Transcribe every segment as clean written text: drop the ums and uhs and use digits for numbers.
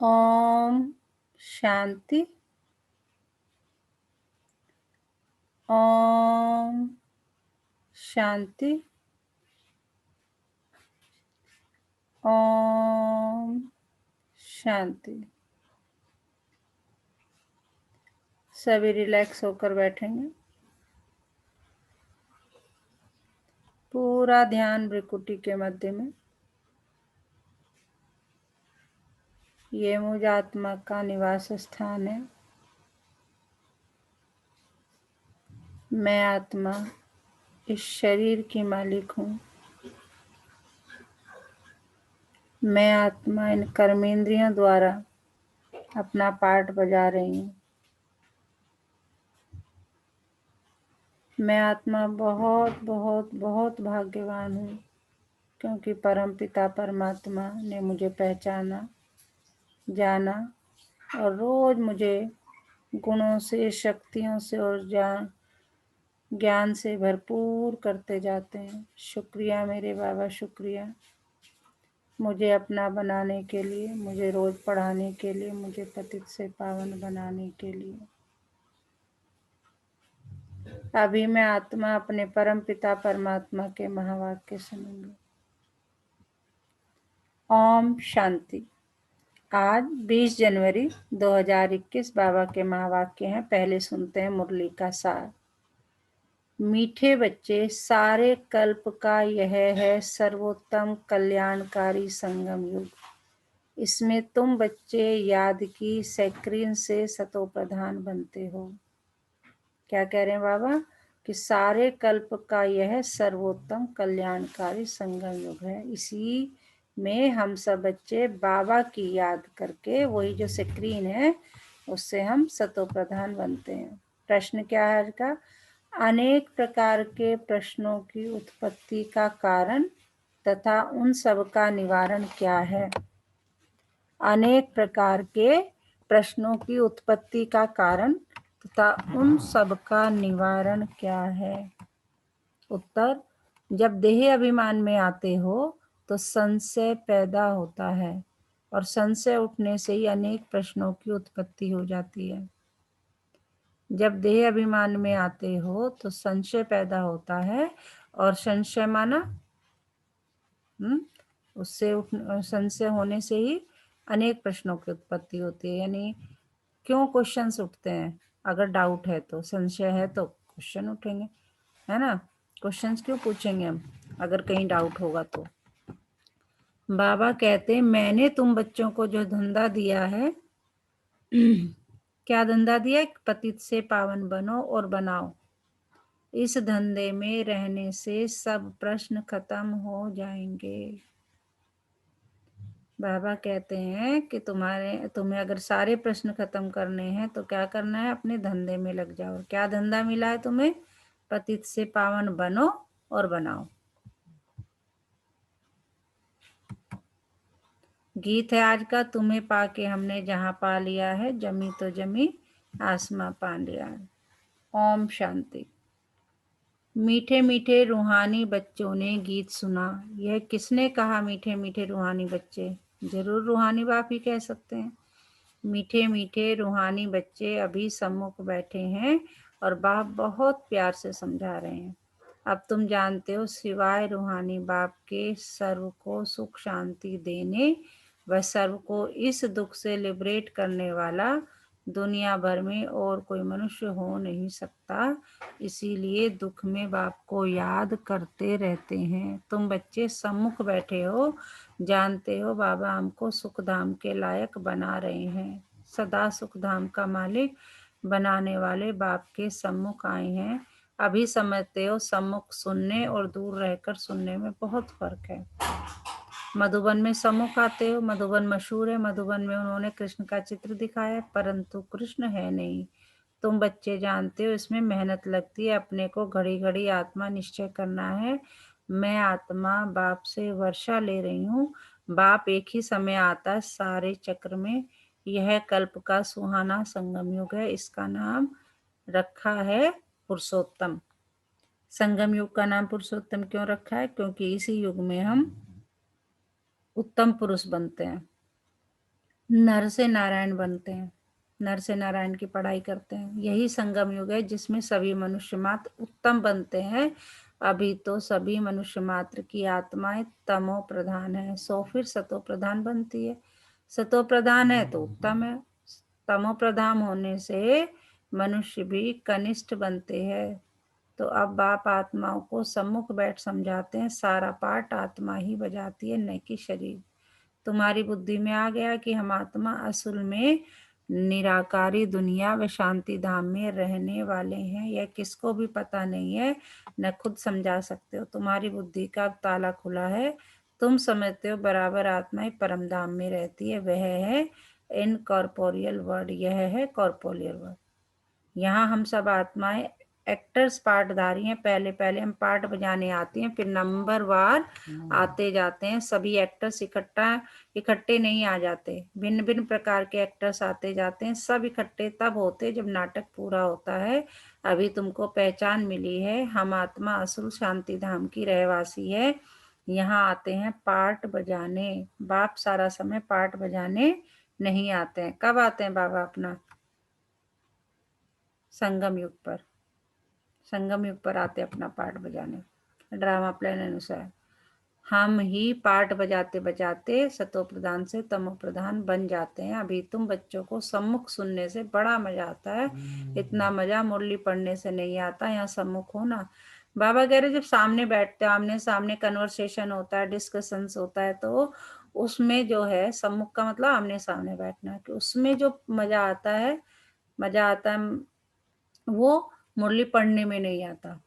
ओम शांति। ओम शांति। ओम शांति। सभी रिलैक्स होकर बैठेंगे। पूरा ध्यान भ्रिकुटी के मध्य में। ये मुझ आत्मा का निवास स्थान है। मैं आत्मा इस शरीर की मालिक हूँ। मैं आत्मा इन कर्मेंद्रियों द्वारा अपना पार्ट बजा रही हूँ। मैं आत्मा बहुत बहुत बहुत भाग्यवान हूँ, क्योंकि परमपिता परमात्मा ने मुझे पहचाना, जाना और रोज मुझे गुणों से, शक्तियों से और ज्ञान से भरपूर करते जाते हैं। शुक्रिया मेरे बाबा, शुक्रिया मुझे अपना बनाने के लिए, मुझे रोज पढ़ाने के लिए, मुझे पतित से पावन बनाने के लिए। अभी मैं आत्मा अपने परम पिता परमात्मा के महावाक्य सुनूंगी। ओम शांति। आज 20 जनवरी 2021 बाबा के महावाक्य हैं। पहले सुनते हैं मुरली का सार। मीठे बच्चे, सारे कल्प का यह है सर्वोत्तम कल्याणकारी संगम युग। इसमें तुम बच्चे याद की सैक्रीन से सतो प्रधान बनते हो। क्या कह रहे हैं बाबा? कि सारे कल्प का यह सर्वोत्तम कल्याणकारी संगम युग है। इसी में हम सब बच्चे बाबा की याद करके, वही जो स्क्रीन है उससे हम सतो प्रधान बनते हैं। प्रश्न क्या है आज का? अनेक प्रकार के प्रश्नों की उत्पत्ति का कारण तथा उन सब का निवारण क्या है? अनेक प्रकार के प्रश्नों की उत्पत्ति का कारण तथा उन सब का निवारण क्या है? उत्तर: जब देह अभिमान में आते हो तो संशय पैदा होता है, और संशय उठने से ही अनेक प्रश्नों की उत्पत्ति हो जाती है। जब देह अभिमान में आते हो तो संशय पैदा होता है, और संशय माना उससे संशय होने से ही अनेक प्रश्नों की उत्पत्ति होती है। यानी क्यों क्वेश्चंस उठते हैं? अगर डाउट है तो, संशय है तो क्वेश्चन उठेंगे, है ना? क्वेश्चंस क्यों पूछेंगे हम अगर कहीं डाउट होगा तो? बाबा कहते, मैंने तुम बच्चों को जो धंधा दिया है क्या धंधा दिया? पतित से पावन बनो और बनाओ। इस धंधे में रहने से सब प्रश्न खत्म हो जाएंगे। बाबा कहते हैं कि तुम्हें अगर सारे प्रश्न खत्म करने हैं तो क्या करना है? अपने धंधे में लग जाओ। क्या धंधा मिला है तुम्हें? पतित से पावन बनो और बनाओ। गीत है आज का, तुम्हें पाके हमने जहां पा लिया है, जमी तो जमी आसमां पा लिया है। ओम शांति। मीठे मीठे रूहानी बच्चों ने गीत सुना। यह किसने कहा? मीठे मीठे रूहानी बच्चे, जरूर रूहानी बाप ही कह सकते हैं। मीठे मीठे रूहानी बच्चे अभी सम्मुख बैठे हैं और बाप बहुत प्यार से समझा रहे हैं। अब तुम जानते हो, सिवाय रूहानी बाप के सर्व को सुख शांति देने व सर्व को इस दुख से लिबरेट करने वाला दुनिया भर में और कोई मनुष्य हो नहीं सकता। इसीलिए दुख में बाप को याद करते रहते हैं। तुम बच्चे सम्मुख बैठे हो, जानते हो बाबा हमको सुखधाम के लायक बना रहे हैं। सदा सुखधाम का मालिक बनाने वाले बाप के सम्मुख आए हैं। अभी समझते हो, सम्मुख सुनने और दूर रहकर सुनने में बहुत फर्क है। मधुबन में सम्मुख आते हो, मधुबन मशहूर है, मधुबन में उन्होंने कृष्ण का चित्र दिखाया, परंतु कृष्ण है नहीं। तुम बच्चे जानते हो इसमें मेहनत लगती है। अपने को घड़ी घड़ी आत्मा निश्चय करना है। मैं आत्मा बाप से वर्षा ले रही हूँ। बाप एक ही समय आता है सारे चक्र में। यह कल्प का सुहाना संगम युग है। इसका नाम रखा है पुरुषोत्तम। संगम युग का नाम पुरुषोत्तम क्यों रखा है? क्योंकि इसी युग में हम उत्तम पुरुष बनते हैं। नर से नारायण बनते हैं, नर से नारायण की पढ़ाई करते हैं। यही संगम युग है जिसमें सभी मनुष्य मात्र उत्तम बनते हैं। अभी तो सभी मनुष्य मात्र की आत्माएं तमो प्रधान है, सो फिर सतो प्रधान बनती है। सतो प्रधान है तो उत्तम है, तमो प्रधान होने से मनुष्य भी कनिष्ठ बनते हैं। तो अब बाप आत्माओं को सम्मुख बैठ समझाते हैं, सारा पाठ आत्मा ही बजाती है, न कि शरीर। तुम्हारी बुद्धि में आ गया कि हम आत्मा असल में निराकारी दुनिया व शांति धाम में रहने वाले हैं। यह किसको भी पता नहीं है, न खुद समझा सकते हो। तुम्हारी बुद्धि का अब ताला खुला है। तुम समझते हो बराबर आत्मा ही परम धाम में रहती है, वह है इनकॉर्पोरियल वर्ड, यह है कॉर्पोरियल वर्ड। यहाँ हम सब आत्माएं एक्टर्स पार्टधारी हैं। पहले पहले हम पार्ट बजाने आते हैं, फिर नंबर वार आते जाते हैं। सभी एक्टर्स इकट्ठे नहीं आ जाते, भिन्न भिन्न प्रकार के एक्टर्स आते जाते हैं। सब इकट्ठे तब होते जब नाटक पूरा होता है। अभी तुमको पहचान मिली है, हम आत्मा असल शांति धाम की रहवासी है। यहाँ आते हैं पार्ट बजाने। बाप सारा समय पार्ट बजाने नहीं आते हैं। कब आते हैं बाबा? अपना संगम युग पर, संगम युग पर आते अपना पार्ट बजाने। ड्रामा प्लान अनुसार हम ही पार्ट बजाते बजाते सतो प्रधान से तमो प्रधान बन जाते हैं। अभी तुम बच्चों को सम्मुख सुनने से बड़ा मजा आता है। इतना मजा मुरली पढ़ने से नहीं आता। यहाँ सम्मुख हो ना। बाबा कह रहे जब सामने बैठते हो, आमने सामने कन्वर्सेशन होता है, डिस्कशंस होता है, तो उसमें जो है सम्मुख का मतलब आमने सामने बैठना, कि उसमें जो मजा आता है वो मुरली पढ़ने में नहीं आता।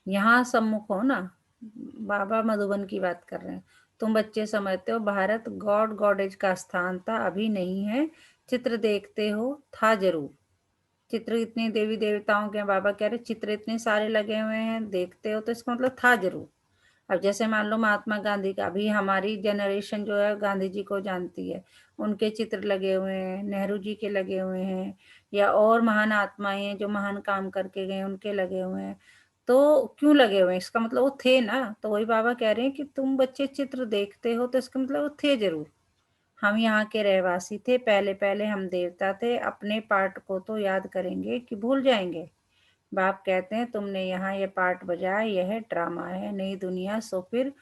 यहाँ सम्मुख हो ना। बाबा मधुबन की बात कर रहे हैं। तुम बच्चे समझते हो भारत गॉड गॉडेज का स्थान था, अभी नहीं है। चित्र देखते हो, था जरूर। चित्र इतने देवी देवताओं के बाबा कह रहे चित्र इतने सारे लगे हुए हैं, देखते हो तो इसका मतलब था जरूर। अब जैसे मान लो महात्मा गांधी का, अभी हमारी जनरेशन जो है गांधी जी को जानती है, उनके चित्र लगे हुए हैं, नेहरू जी के लगे हुए हैं, या और महान आत्माएं हैं जो महान काम करके गए उनके लगे हुए हैं। तो क्यों लगे हुए हैं? इसका मतलब वो थे ना। तो वही बाबा कह रहे हैं कि तुम बच्चे चित्र देखते हो तो इसका मतलब वो थे जरूर। हम यहाँ के रहवासी थे, पहले पहले हम देवता थे। अपने पार्ट को तो याद करेंगे कि भूल जाएंगे? बाप कहते हैं तुमने यहाँ ये पार्ट बजाया, यह ड्रामा है, नई दुनिया सो फिर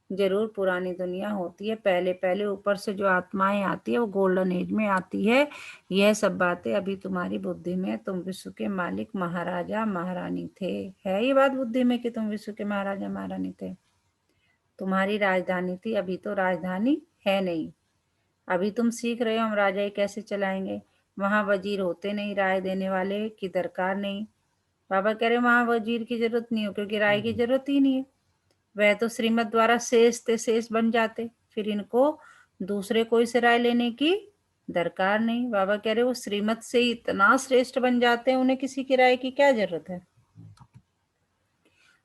जरूर पुरानी दुनिया होती है। पहले पहले ऊपर से जो आत्माएं आती है वो गोल्डन एज में आती है। यह सब बातें अभी तुम्हारी बुद्धि में। तुम विश्व के मालिक महाराजा महारानी थे। है ये बात बुद्धि में कि तुम विश्व के महाराजा महारानी थे? तुम्हारी राजधानी थी, अभी तो राजधानी है नहीं। अभी तुम सीख रहे हो हम राजाई कैसे चलाएंगे। वहां वजीर होते नहीं, राय देने वाले की दरकार नहीं। बाबा कह रहे वहां वजीर की जरूरत नहीं हो, क्योंकि राय की जरूरत ही नहीं है। वह तो श्रीमत द्वारा शेष थे, शेष बन जाते, फिर इनको दूसरे कोई से राय लेने की दरकार नहीं। बाबा कह रहे वो श्रीमत से ही इतना श्रेष्ठ बन जाते हैं, उन्हें किसी की राय की क्या जरूरत है।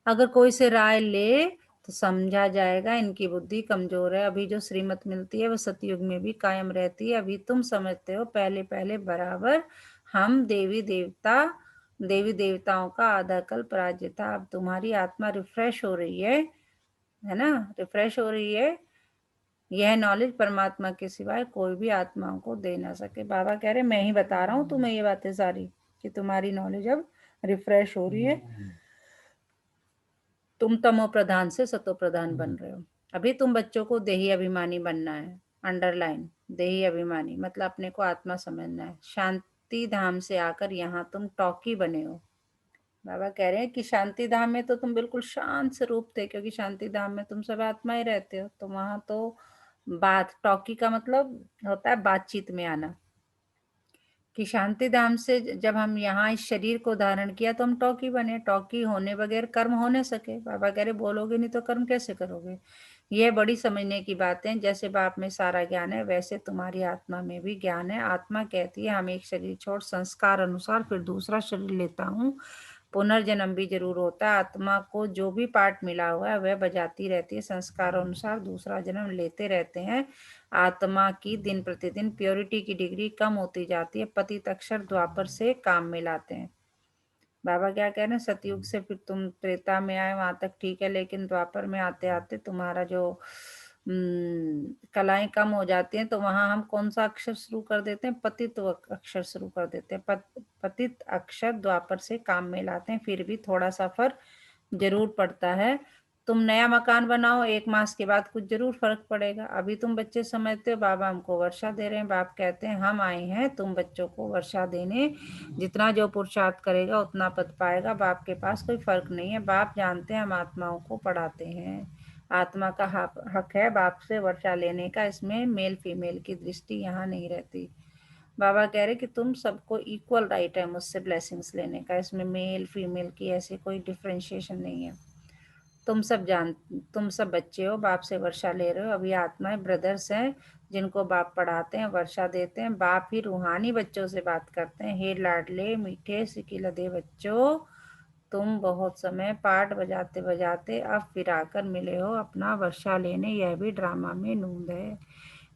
अगर कोई से राय ले तो समझा जाएगा इनकी बुद्धि कमजोर है। अभी जो श्रीमत मिलती है वो सतयुग में भी कायम रहती है। अभी तुम समझते हो पहले पहले बराबर हम देवी देवताओं का आधा कल्प राज्य था। अब तुम्हारी आत्मा रिफ्रेश हो रही है ना, रिफ्रेश हो रही है। यह नॉलेज परमात्मा के सिवाय कोई भी आत्माओं को दे ना सके। बाबा कह रहे मैं ही बता रहा हूँ तुम्हें ये बातें सारी, कि तुम्हारी नॉलेज अब रिफ्रेश हो रही है। तुम तमो प्रधान से सतो प्रधान बन रहे हो। अभी तुम बच्चों को देही अभिमानी बनना है। अंडरलाइन, देही अभिमानी मतलब अपने को आत्मा समझना है। शांति धाम से आकर यहाँ तुम टॉकी बने हो। बाबा कह रहे हैं कि शांति धाम में तो तुम बिल्कुल शांत स्वरूप थे, क्योंकि शांति धाम में तुम सब आत्माएं रहते हो। तो वहां तो बात, टॉकी का मतलब होता है बातचीत में आना। कि शांति धाम से जब हम यहाँ इस शरीर को धारण किया तो हम टॉकी बने। टॉकी होने बगैर कर्म हो नहीं सके। बाबा कह रहे बोलोगे नहीं तो कर्म कैसे करोगे। यह बड़ी समझने की बात है। जैसे बाप में सारा ज्ञान है वैसे तुम्हारी आत्मा में भी ज्ञान है। आत्मा कहती है हम एक शरीर छोड़ संस्कार अनुसार फिर दूसरा शरीर लेता हूँ, पुनर्जन्म भी जरूर होता है। आत्मा को जो भी पार्ट मिला हुआ है वह बजाती रहती है, संस्कार अनुसार दूसरा जन्म लेते रहते हैं। आत्मा की दिन प्रतिदिन प्योरिटी की डिग्री कम होती जाती है। पतित अक्षर द्वापर से काम मिलाते हैं। बाबा क्या कह रहे हैं, सतयुग से फिर तुम त्रेता में आए वहां तक ठीक है, लेकिन द्वापर में आते आते तुम्हारा जो कलाएं कम हो जाती हैं तो वहां हम कौन सा अक्षर शुरू कर देते हैं, पतित अक्षर शुरू कर देते हैं। पतित अक्षर द्वापर से काम में लाते हैं, फिर भी थोड़ा सा फर्क जरूर पड़ता है। तुम नया मकान बनाओ, 1 मास के बाद कुछ जरूर फर्क पड़ेगा। अभी तुम बच्चे समझते हो बाबा हमको वर्षा दे रहे हैं, बाप कहते हैं हम आए हैं तुम बच्चों को वर्षा देने, जितना जो पुरुषार्थ करेगा उतना पद पाएगा। बाप के पास कोई फर्क नहीं है, बाप जानते हैं हम आत्माओं को पढ़ाते हैं, आत्मा का हक है बाप से वर्षा लेने का, इसमें मेल फीमेल की दृष्टि यहाँ नहीं रहती। बाबा कह रहे कि तुम सबको इक्वल राइट है मुझसे ब्लेसिंग्स लेने का, इसमें मेल फीमेल की ऐसी कोई डिफ्रेंशिएशन नहीं है। तुम सब बच्चे हो, बाप से वर्षा ले रहे हो। अभी आत्माएं ब्रदर्स हैं जिनको बाप पढ़ाते हैं, वर्षा देते हैं। बाप ही रूहानी बच्चों से बात करते हैं, हे लाडले मीठे सिकिलदे बच्चों, तुम बहुत समय पाठ बजाते बजाते अब फिर आकर मिले हो अपना वर्षा लेने, यह भी ड्रामा में नूंद है।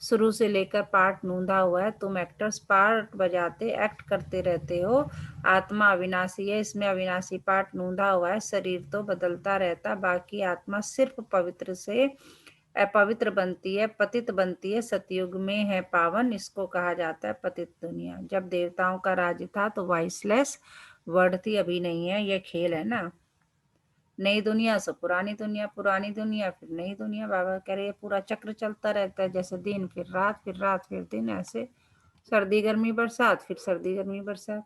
शुरू से लेकर पार्ट नूंदा हुआ है, तुम एक्टर्स पार्ट बजाते एक्ट करते रहते हो। आत्मा अविनाशी है, इसमें अविनाशी पार्ट नूंदा हुआ है, शरीर तो बदलता रहता, बाकी आत्मा सिर्फ पवित्र से अपवित्र बनती है, पतित बनती है। सतयुग में है पावन, इसको कहा जाता है पतित दुनिया। जब देवताओं का राज्य था तो वाइसलेस वर्ड थी, अभी नहीं है, यह खेल है ना। नई दुनिया से पुरानी दुनिया, पुरानी दुनिया फिर नई दुनिया। बाबा कह रहे पूरा चक्र चलता रहता है, जैसे दिन फिर रात, फिर रात फिर दिन, ऐसे सर्दी गर्मी बरसात, फिर सर्दी गर्मी बरसात।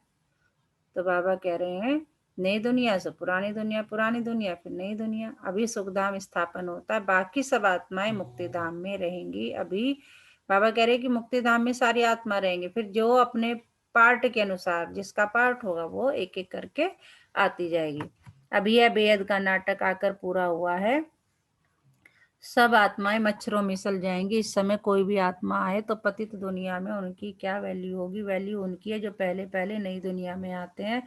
तो बाबा कह रहे हैं नई दुनिया से पुरानी दुनिया, पुरानी दुनिया फिर नई दुनिया। अभी सुखधाम स्थापन होता है, बाकी सब आत्माएं मुक्ति धाम में रहेंगी। अभी बाबा कह रहे हैं कि मुक्ति धाम में सारी आत्मा रहेंगी, फिर जो अपने पार्ट के अनुसार जिसका पार्ट होगा वो एक एक करके आती जाएगी। अभी यह बेहद का नाटक आकर पूरा हुआ है, सब आत्माएं मच्छरों में मिसल जाएंगी। इस समय कोई भी आत्मा आए तो पतित दुनिया में उनकी क्या वैल्यू होगी, वैल्यू उनकी है जो पहले पहले नई दुनिया में आते हैं।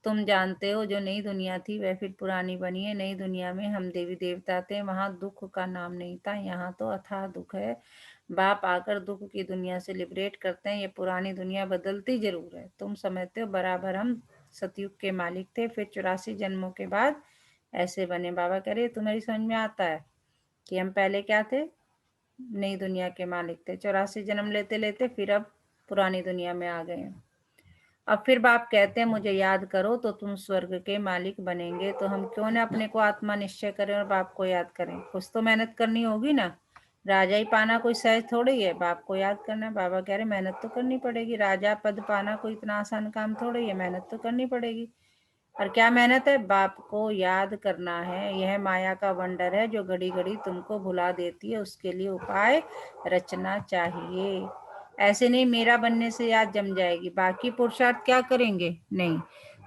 तुम जानते हो जो नई दुनिया थी वह फिर पुरानी बनी है। नई दुनिया में हम देवी देवता थे, वहां दुख का नाम नहीं था, यहाँ तो अथाह दुख है। बाप आकर दुख की दुनिया से लिबरेट करते हैं। ये पुरानी दुनिया बदलती जरूर है, तुम समझते हो बराबर हम सतयुग के मालिक थे, फिर 84 जन्मों के बाद ऐसे बने। बाबा कह रहे तुम्हारी समझ में आता है कि हम पहले क्या थे, नई दुनिया के मालिक थे, 84 जन्म लेते लेते फिर अब पुरानी दुनिया में आ गए हैं। अब फिर बाप कहते हैं मुझे याद करो तो तुम स्वर्ग के मालिक बनेंगे। तो हम क्यों ना अपने को आत्मा निश्चय करें और बाप को याद करें, कुछ तो मेहनत करनी होगी ना। राजा ही पाना कोई सहज थोड़ी है, बाप को याद करना। बाबा कह रहे मेहनत तो करनी पड़ेगी, राजा पद पाना कोई इतना आसान काम थोड़ी है, मेहनत तो करनी पड़ेगी। और क्या मेहनत है, बाप को याद करना है। यह माया का वंडर है जो घड़ी घड़ी तुमको भुला देती है, उसके लिए उपाय रचना चाहिए। ऐसे नहीं मेरा बनने से याद जम जाएगी, बाकी पुरुषार्थ क्या करेंगे, नहीं,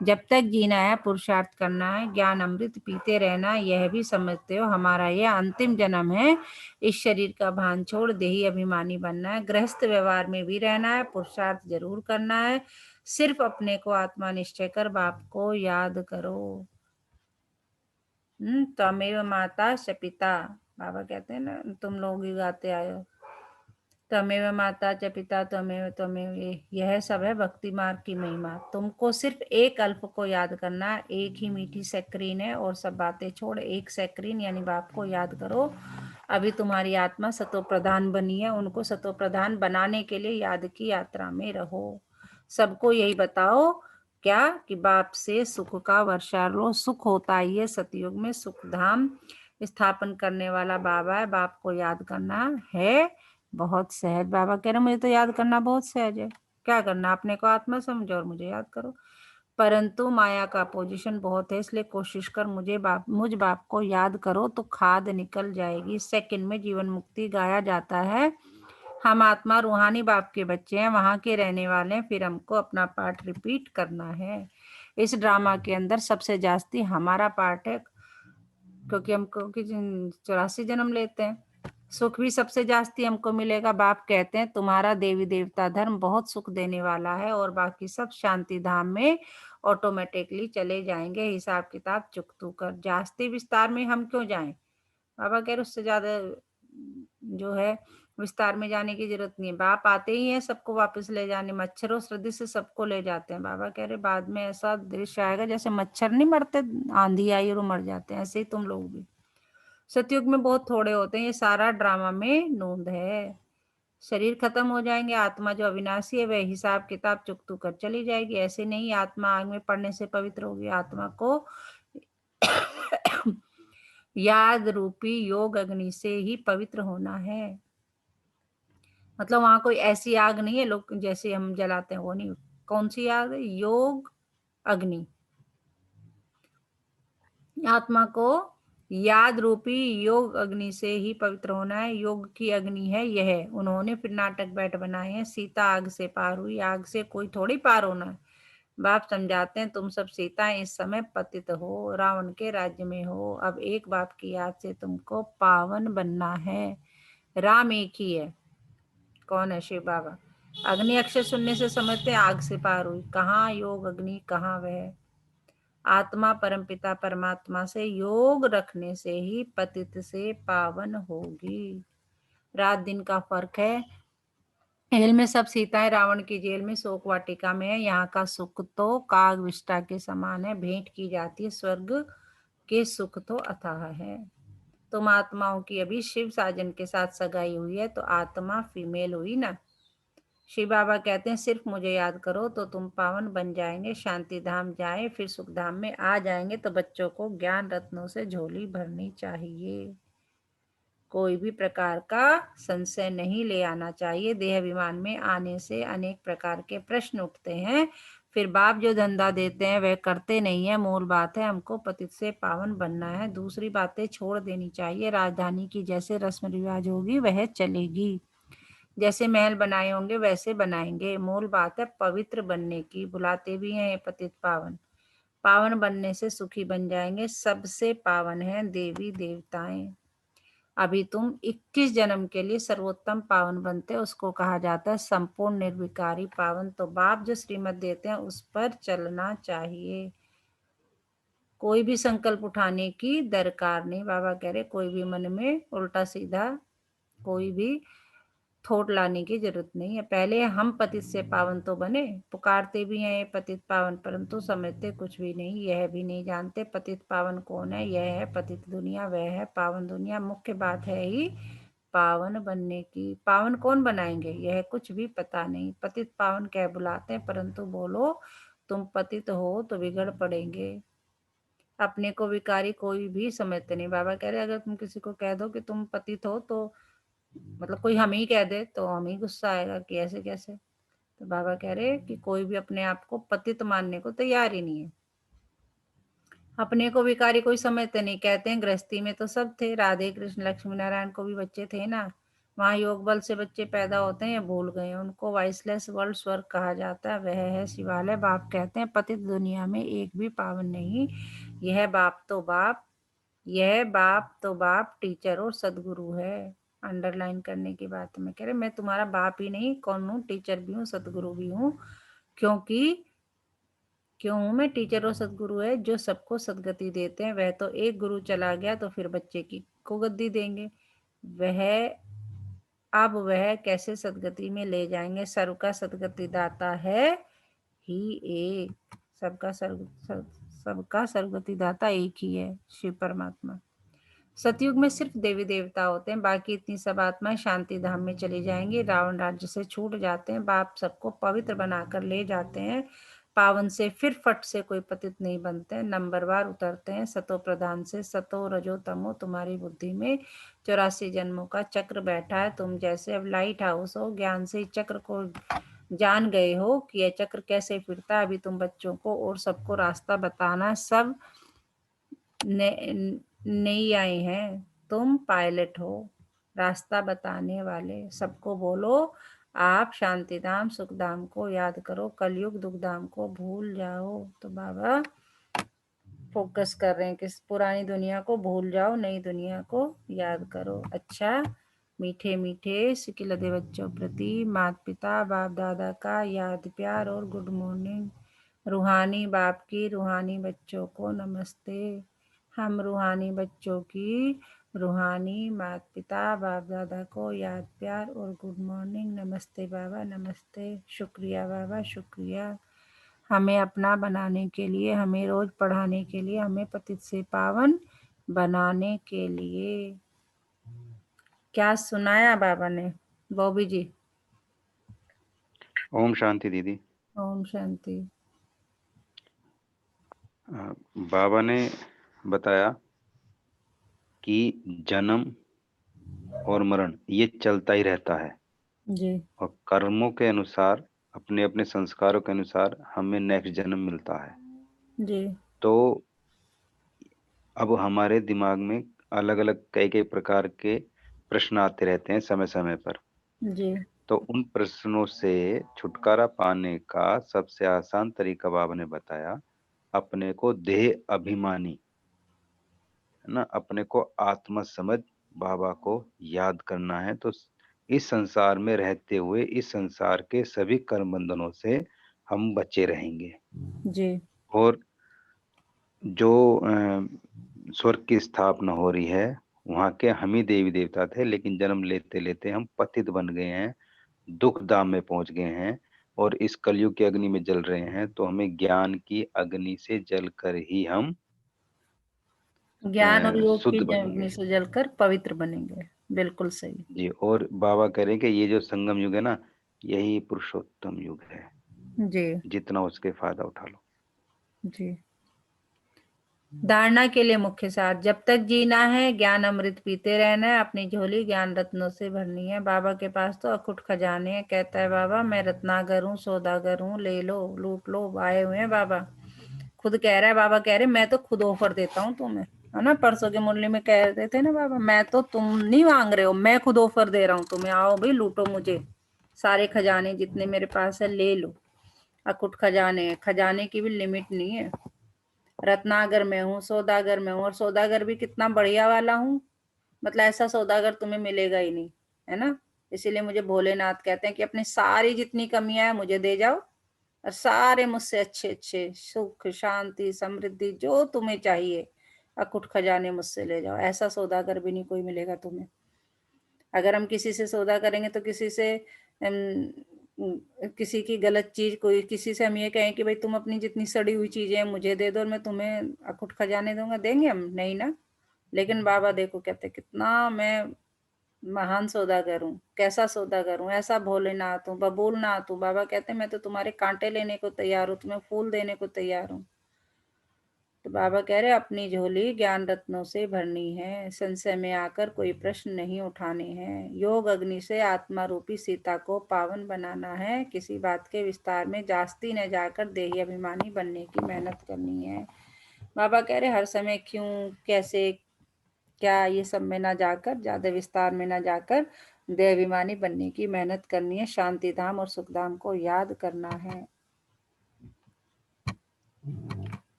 जब तक जीना है पुरुषार्थ करना है, ज्ञान अमृत पीते रहना। यह भी समझते हो हमारा यह अंतिम जन्म है, इस शरीर का भान छोड़ देही अभिमानी बनना है, गृहस्थ व्यवहार में भी रहना है, पुरुषार्थ जरूर करना है। सिर्फ अपने को आत्मा निश्चय कर बाप को याद करो। त्वमेव माता च पिता, बाबा कहते हैं ना, तुम लोग ही गाते आए हो, त्वमेव माता च पिता त्वमेव त्वमेव, यह सब है भक्ति मार्ग की महिमा। तुमको सिर्फ एक अल्प को याद करना, एक ही मीठी सैक्रीन है और सब बातें छोड़ एक सैक्रीन यानी बाप को याद करो। अभी तुम्हारी आत्मा सतो प्रधान बनी है, उनको सतो प्रधान बनाने के लिए याद की यात्रा में रहो। सबको यही बताओ क्या कि बाप से सुख का वर्षा लो, सुख होता ही है सतयुग में, सुख धाम स्थापन करने वाला बाबा है। बाप को याद करना है बहुत सहज। बाबा कह रहे मुझे तो याद करना बहुत सहज है, क्या करना, अपने को आत्मा समझो और मुझे याद करो। परंतु माया का पोजीशन बहुत है, इसलिए कोशिश कर मुझ बाप को याद करो तो खाद निकल जाएगी। सेकंड में जीवन मुक्ति गाया जाता है। हम आत्मा रूहानी बाप के बच्चे हैं, वहां के रहने वाले हैं, फिर हमको अपना पार्ट रिपीट करना है। इस ड्रामा के अंदर सबसे जास्ती हमारा पार्ट है, क्योंकि हमको 84 जन्म लेते हैं। सुख भी सबसे जास्ती हमको मिलेगा। बाप कहते हैं तुम्हारा देवी देवता धर्म बहुत सुख देने वाला है और बाकी सब शांति धाम में ऑटोमेटिकली चले जाएंगे, हिसाब किताब चुकतू कर। जास्ती विस्तार में हम क्यों जाएं, बाबा कह रहे उससे ज्यादा जो है विस्तार में जाने की जरूरत नहीं है। बाप आते ही हैं सबको वापस ले जाने, मच्छरों श्रद्धि से सबको ले जाते हैं। बाबा कह रहे बाद में ऐसा दृश्य आएगा जैसे मच्छर नहीं मरते, आंधी आई और वो मर जाते हैं, ऐसे ही तुम लोग भी। सतयुग में बहुत थोड़े होते हैं, ये सारा ड्रामा में नूंद है। शरीर खत्म हो जाएंगे, आत्मा जो अविनाशी है वह हिसाब किताब चुकतू कर चली जाएगी। ऐसे नहीं आत्मा आग में पड़ने से पवित्र होगी, आत्मा को याद रूपी योग अग्नि से ही पवित्र होना है। मतलब वहां कोई ऐसी आग नहीं है लोग जैसे हम जलाते हैं, वो नहीं। कौन सी आग है? योग अग्नि। आत्मा को याद रूपी योग अग्नि से ही पवित्र होना है। योग की अग्नि है यह। उन्होंने फिर नाटक बैठ बनाए हैं। सीता आग से पार हुई, आग से कोई थोड़ी पार होना है। बाप समझाते हैं तुम सब सीता इस समय पतित हो, रावण के राज्य में हो। अब एक बाप की याद से तुमको पावन बनना है। राम एक ही है। कौन है? शिव बाबा। अग्नि अक्षर सुनने से समझते हैं आग से पार हुई। कहाँ योग अग्नि, कहाँ वह आत्मा? परमपिता परमात्मा से योग रखने से ही पतित से पावन होगी। रात दिन का फर्क है। जेल में सब सीताएं रावण की जेल में शोक वाटिका में है। यहाँ का सुख तो काग विष्टा के समान है, भेंट की जाती है। स्वर्ग के सुख तो अथाह है। तुम आत्माओं की अभी शिव साजन के साथ सगाई हुई है, तो आत्मा फीमेल हुई ना। शिव बाबा कहते हैं सिर्फ मुझे याद करो तो तुम पावन बन जाएंगे। शांति धाम जाए फिर सुख धाम में आ जाएंगे। तो बच्चों को ज्ञान रत्नों से झोली भरनी चाहिए। कोई भी प्रकार का संशय नहीं ले आना चाहिए। देह अभिमान में आने से अनेक प्रकार के प्रश्न उठते हैं। फिर बाप जो धंधा देते हैं वह करते नहीं है। मूल बात है हमको पतित से पावन बनना है। दूसरी बातें छोड़ देनी चाहिए। राजधानी की जैसे रस्म रिवाज होगी वह चलेगी। जैसे महल बनाए होंगे वैसे बनाएंगे। मूल बात है पवित्र बनने की। बुलाते भी हैं पतित पावन। पावन बनने से सुखी बन जाएंगे। सबसे पावन है देवी देवताएं। अभी तुम 21 जन्म के लिए सर्वोत्तम पावन बनते हैं, उसको कहा जाता है संपूर्ण निर्विकारी पावन। तो बाप जो श्रीमत देते हैं उस पर चलना चाहिए। कोई भी संकल्प उठाने की दरकार नहीं। बाबा कह रहे कोई भी मन में उल्टा सीधा कोई भी थोट लाने की जरूरत नहीं है। पहले हम पतित से पावन तो बने। पुकारते भी हैं ये पतित पावन, परंतु समझते कुछ भी नहीं। यह भी नहीं जानते पतित पावन कौन है। यह है पतित दुनिया, वह है पावन दुनिया। मुख्य बात है ही पावन बनने की। पावन कौन बनाएंगे यह कुछ भी पता नहीं। पतित पावन कह बुलाते हैं, परंतु बोलो तुम पतित हो तो बिगड़ पड़ेंगे। अपने को विकारी कोई भी समझते नहीं। बाबा कह रहे अगर तुम किसी को कह दो कि तुम पतित हो, तो मतलब कोई हम ही कह दे तो हम ही गुस्सा आएगा कि ऐसे कैसे। तो बाबा कह रहे कि कोई भी अपने आप को पतित मानने को तैयार ही नहीं है। अपने को विकारी कोई समझते नहीं। कहते हैं गृहस्थी में तो सब थे, राधे कृष्ण लक्ष्मी नारायण को भी बच्चे थे ना। वहाँ योग बल से बच्चे पैदा होते हैं, भूल गए। उनको वाइसलेस वर्ल्ड स्वर्ग कहा जाता है, वह है शिवालय। बाप कहते हैं पतित दुनिया में एक भी पावन नहीं। यह बाप तो बाप, यह बाप तो बाप टीचर और सदगुरु है। अंडरलाइन करने की बात में कह रहे मैं तुम्हारा बाप ही नहीं कौन हूँ, टीचर भी हूँ सदगुरु भी हूँ। क्योंकि क्यों हूँ मैं? टीचर और सदगुरु है जो सबको सदगति देते हैं। वह तो एक गुरु चला गया तो फिर बच्चे की को गद्दी देंगे। वह अब वह कैसे सदगति में ले जाएंगे? सर्व का सदगति दाता है ही एक। सबका सर्वगति दाता एक ही है, शिव परमात्मा। सतयुग में सिर्फ देवी देवता होते हैं, बाकी इतनी सब आत्माएं शांति धाम में चली जाएंगी। रावण राज्य से छूट जाते हैं। बाप सबको पवित्र बनाकर ले जाते हैं। पावन से फिर फट से कोई पतित नहीं बनते हैं। नंबरवार उतरते हैं सतो प्रधान से। सतो रजो तमो तुम्हारी बुद्धि में 84 जन्मों का चक्र बैठा है। तुम जैसे अब लाइट हाउस हो, ज्ञान से चक्र को जान गए हो कि यह चक्र कैसे फिरता है। अभी तुम बच्चों को और सबको रास्ता बताना। सब नहीं आए हैं, तुम पायलट हो, रास्ता बताने वाले। सबको बोलो आप शांतिधाम सुखधाम को याद करो, कलयुग दुखधाम को भूल जाओ। तो बाबा फोकस कर रहे हैं कि पुरानी दुनिया को भूल जाओ, नई दुनिया को याद करो। अच्छा मीठे मीठे सिकिलदे बच्चों प्रति माता पिता बाप दादा का याद प्यार और गुड मॉर्निंग। रूहानी बाप की रूहानी बच्चों को नमस्ते। हम रूहानी बच्चों की रूहानी माता पिता बाप दादा को याद प्यार और गुड मॉर्निंग। नमस्ते बाबा, नमस्ते। शुक्रिया बाबा, शुक्रिया। हमें अपना बनाने के लिए, हमें रोज पढ़ाने के लिए, हमें पतित से पावन बनाने के लिए। क्या सुनाया बाबा ने बॉबी जी? ओम शांति दीदी। ओम शांति। बाबा ने बताया कि जन्म और मरण ये चलता ही रहता है, जी और कर्मों के अनुसार, अपने अपने संस्कारों के अनुसार हमें नेक्स्ट जन्म मिलता है। जी तो अब हमारे दिमाग में अलग अलग कई कई प्रकार के प्रश्न आते रहते हैं समय समय पर। जी तो उन प्रश्नों से छुटकारा पाने का सबसे आसान तरीका बाबा ने बताया, अपने को देह अभिमानी, है ना, अपने को आत्मा समझ बाबा को याद करना है। तो इस संसार में रहते हुए इस संसार के सभी कर्म बंधनों से हम बचे रहेंगे। जी और जो स्वर्ग की स्थापना हो रही है, वहां के हम ही देवी देवता थे, लेकिन जन्म लेते लेते हम पतित बन गए हैं, दुख धाम में पहुंच गए हैं, और इस कलयुग की अग्नि में जल रहे हैं। तो हमें ज्ञान की अग्नि से जल कर ही हम ज्ञान और योग की शुद्ध अग्नि बनेंगे। से जलकर पवित्र बनेंगे। बिल्कुल सही। जी, और बाबा कह रहे हैं कि ये जो संगम युग है ना, यही पुरुषोत्तम युग है, जी जितना उसके फायदा उठा लो। जी। धारणा के लिए मुख्य सार, जब तक जीना है ज्ञान अमृत पीते रहना है, अपनी झोली ज्ञान रत्नों से भरनी है। बाबा के पास तो अखुट खजाने हैं। कहता है बाबा, मैं रत्नागर हूँ, सौदागर हूँ, ले लो, लूट लो, आए हुए हैं बाबा। खुद कह रहा है, बाबा कह रहे मैं तो खुद ऑफर देता हूँ तुम्हें, है ना। परसों के मुरली में कह रहे थे ना बाबा, मैं तो, तुम नहीं मांग रहे हो, मैं खुद ऑफर दे रहा हूँ तुम्हें, आओ भाई लूटो मुझे, सारे खजाने जितने मेरे पास है ले लो। अकुट खजाने हैं, खजाने की भी लिमिट नहीं है। रत्नागर में हूँ, सौदागर में हूँ, और सौदागर भी कितना बढ़िया वाला हूँ। मतलब ऐसा सौदागर तुम्हें मिलेगा ही नहीं, है ना। इसीलिए मुझे भोलेनाथ कहते हैं कि अपनी सारी जितनी कमियां है मुझे दे जाओ, और सारे मुझसे अच्छे अच्छे सुख शांति समृद्धि जो तुम्हें चाहिए अकुट खजाने मुझसे ले जाओ। ऐसा सौदागर भी नहीं कोई मिलेगा तुम्हें। अगर हम किसी से सौदा करेंगे तो किसी से किसी की गलत चीज, कोई किसी से हम ये कहें कि भाई तुम अपनी जितनी सड़ी हुई चीजें हैं मुझे दे दो और मैं तुम्हें अकुट खजाने दूंगा, देंगे हम? नहीं ना। लेकिन बाबा देखो कहते कितना मैं महान सौदागर हूँ, कैसा सौदागर हूँ, ऐसा भोलेनाथ हूँ, बबूलनाथ हूँ। बाबा कहते हैं मैं तो तुम्हारे कांटे लेने को तैयार हूँ, तुम्हें फूल देने को तैयार हूँ। तो बाबा कह रहे अपनी झोली ज्ञान रत्नों से भरनी है, संशय में आकर कोई प्रश्न नहीं उठाने हैं। योग अग्नि से आत्मा रूपी सीता को पावन बनाना है, किसी बात के विस्तार में जास्ती न जाकर देही अभिमानी बनने की मेहनत करनी है। बाबा कह रहे हर समय क्यों कैसे क्या ये सब में ना जाकर, ज्यादा विस्तार में ना जाकर देहाभिमानी बनने की मेहनत करनी है, शांति धाम और सुख धाम को याद करना है।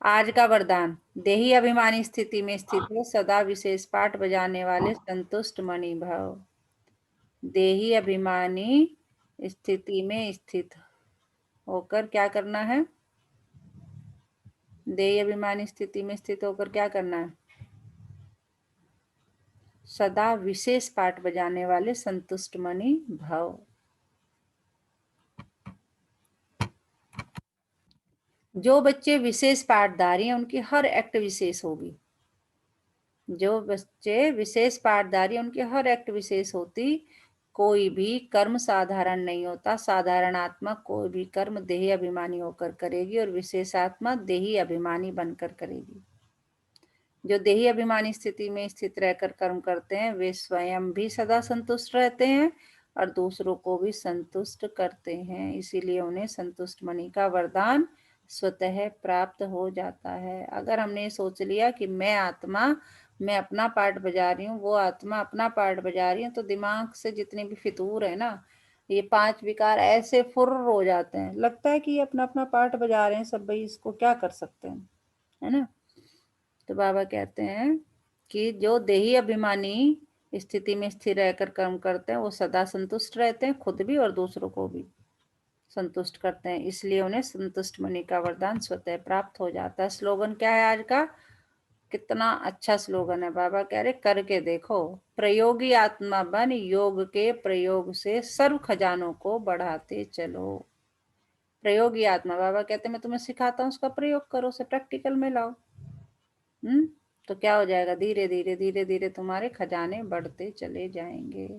आज का वरदान, देही अभिमानी स्थिति में स्थित हो सदा विशेष पाठ बजाने वाले संतुष्ट मणि भव। देही अभिमानी स्थिति में स्थित होकर क्या करना है? देही अभिमानी स्थिति में स्थित होकर क्या करना है? सदा विशेष पाठ बजाने वाले संतुष्ट मणि भव। जो बच्चे विशेष पाठधारी हैं उनकी हर एक्ट विशेष होगी। जो बच्चे विशेष पाठधारी उनकी हर एक्ट विशेष होती। कोई भी कर्म साधारण नहीं होता। साधारण आत्मा कोई भी कर्म देही अभिमानी होकर करेगी और विशेष आत्मा देही अभिमानी बनकर करेगी। जो देही अभिमानी स्थिति में स्थित रहकर कर्म करते हैं वे स्वयं भी सदा संतुष्ट रहते हैं और दूसरों को भी संतुष्ट करते हैं। इसीलिए उन्हें संतुष्ट मणि का वरदान स्वतः प्राप्त हो जाता है। अगर हमने सोच लिया कि मैं आत्मा, मैं अपना पार्ट बजा रही हूँ, वो आत्मा अपना पार्ट बजा रही है, तो दिमाग से जितने भी फितूर है ना, ये 5 विकार ऐसे फुर्र हो जाते हैं, लगता है कि ये अपना अपना पार्ट बजा रहे हैं सब, भाई इसको क्या कर सकते हैं, है ना। तो बाबा कहते हैं कि जो देही अभिमानी स्थिति में स्थिर रहकर कर्म करते हैं वो सदा संतुष्ट रहते हैं, खुद भी और दूसरों को भी संतुष्ट करते हैं। इसलिए उन्हें संतुष्ट मणि का वरदान स्वतः प्राप्त हो जाता है। स्लोगन क्या है आज का? कितना अच्छा स्लोगन है। बाबा कह रहे करके देखो, प्रयोगी आत्मा बन योग के प्रयोग से सर्व खजानों को बढ़ाते चलो। प्रयोगी आत्मा, बाबा कहते हैं मैं तुम्हें सिखाता हूँ, उसका प्रयोग करो, उसे प्रैक्टिकल में लाओ। तो क्या हो जाएगा, धीरे धीरे धीरे धीरे तुम्हारे खजाने बढ़ते चले जाएंगे।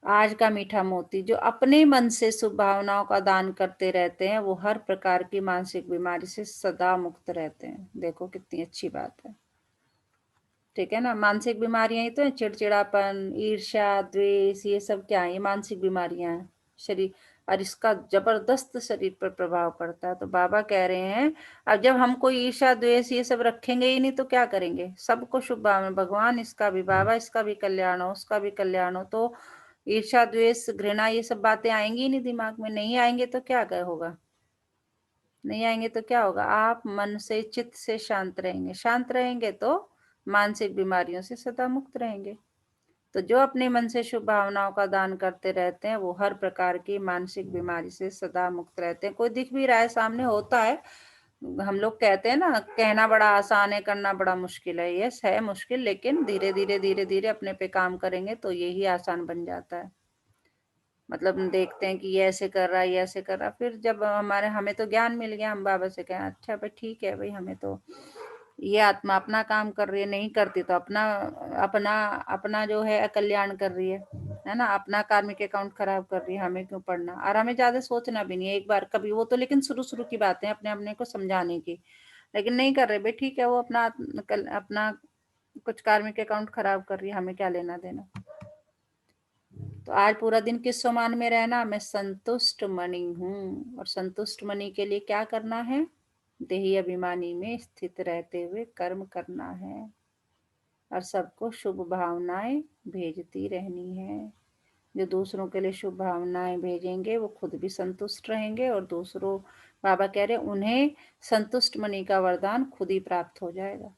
आज का मीठा मोती, जो अपने मन से शुभ भावनाओं का दान करते रहते हैं वो हर प्रकार की मानसिक बीमारी से सदा मुक्त रहते हैं। देखो कितनी अच्छी बात है, ठीक है ना। मानसिक बीमारियां ही तो है, चिड़चिड़ापन, ईर्ष्या, द्वेष, ये सब क्या है, ये मानसिक बीमारियां हैं शरीर, और इसका जबरदस्त शरीर पर प्रभाव पड़ता है। तो बाबा कह रहे हैं अब जब हम कोई ईर्ष्या द्वेष ये सब रखेंगे ही नहीं तो क्या करेंगे, सबको शुभ भावना, भगवान इसका भी, बाबा इसका भी कल्याण हो, उसका भी कल्याण हो, तो ईर्ष्या द्वेष घृणा ये सब बातें आएंगी ही नहीं दिमाग में। नहीं आएंगे तो क्या होगा, नहीं आएंगे तो क्या होगा, आप मन से चित्त से शांत रहेंगे, शांत रहेंगे तो मानसिक बीमारियों से सदा मुक्त रहेंगे। तो जो अपने मन से शुभ भावनाओं का दान करते रहते हैं वो हर प्रकार की मानसिक बीमारी से सदा मुक्त रहते हैं। कोई दिख भी रहा है सामने, होता है, हम लोग कहते हैं ना, कहना बड़ा आसान है, करना बड़ा मुश्किल है। यस है मुश्किल, लेकिन धीरे धीरे धीरे धीरे अपने पे काम करेंगे तो यही आसान बन जाता है। मतलब हम देखते हैं कि ये ऐसे कर रहा है, ये ऐसे कर रहा है, फिर जब हमें तो ज्ञान मिल गया, हम बाबा से कहें अच्छा भाई ठीक है भाई, हमें तो ये आत्मा अपना काम कर रही है, नहीं करती तो अपना अपना अपना जो है कल्याण कर रही है ना, अपना कार्मिक अकाउंट खराब कर रही है, हमें क्यों पढ़ना। और हमें ज्यादा सोचना भी नहीं है, एक बार कभी वो तो, लेकिन शुरू शुरू की बातें अपने अपने को समझाने की, लेकिन नहीं कर रहे भाई ठीक है, वो अपना अपना कुछ कार्मिक अकाउंट खराब कर रही है, हमें क्या लेना देना। तो आज पूरा दिन किस सम्मान में रहना, मैं संतुष्ट मणि हूँ, और संतुष्ट मणि के लिए क्या करना है, देही अभिमानी में स्थित रहते हुए कर्म करना है और सबको शुभ भावनाएं भेजती रहनी है। जो दूसरों के लिए शुभ भावनाएं भेजेंगे वो खुद भी संतुष्ट रहेंगे, और दूसरों, बाबा कह रहे उन्हें संतुष्ट मणि का वरदान खुद ही प्राप्त हो जाएगा।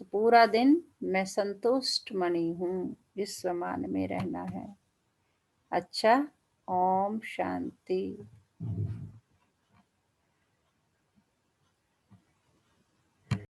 तो पूरा दिन मैं संतुष्ट मणि हूँ, इस सम्मान में रहना है। अच्छा, ओम शांति।